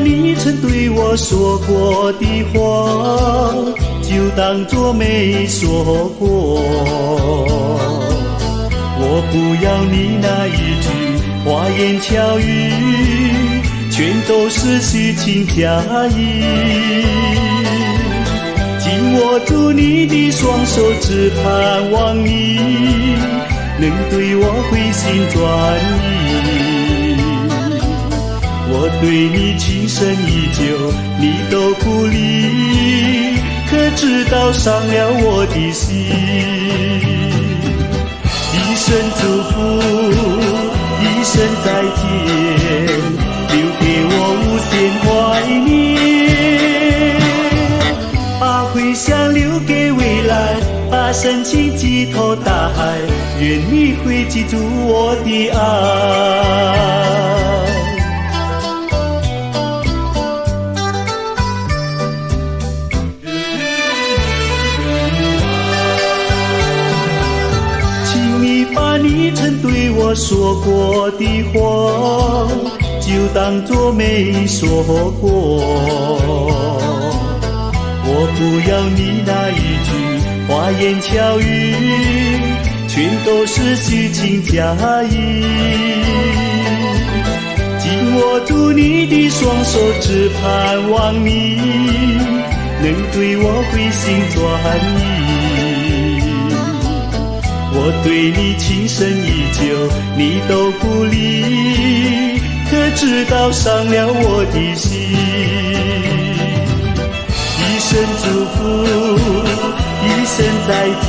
你曾对我说过的话，就当作没说过。我不要你那一句花言巧语，全都是虚情假意。紧握住你的双手，只盼望你能对我回心转意。我对你情深意久，你都不理，可知道伤了我的心。一生祝福，一生再见，留给我无限怀念。把回响留给未来，把深情寄托大海，愿你会记住我的爱。你曾对我说过的话，就当作没说过。我不要你那一句花言巧语，全都是虚情假意。紧握住你的双手，只盼望你能对我回心转意。我对你情深意久，你都不理，可知道伤了我的心。一生祝福，一生再见，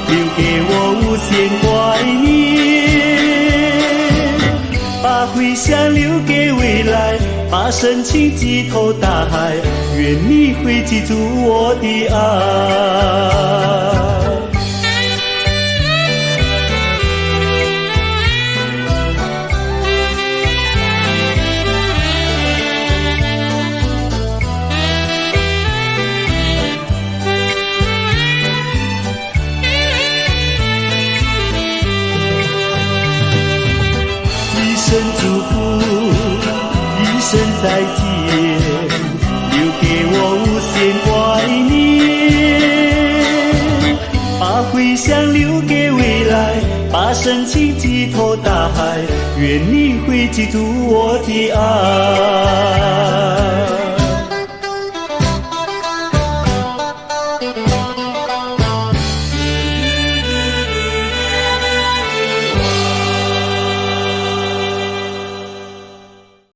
留给我无限怀念。把回响留给未来，把深情寄托大海，愿你会记住我的爱。一生祝福，一生再见，留给我无限怀念。把回响留给未来，把深情寄托大海，愿你会记住我的爱。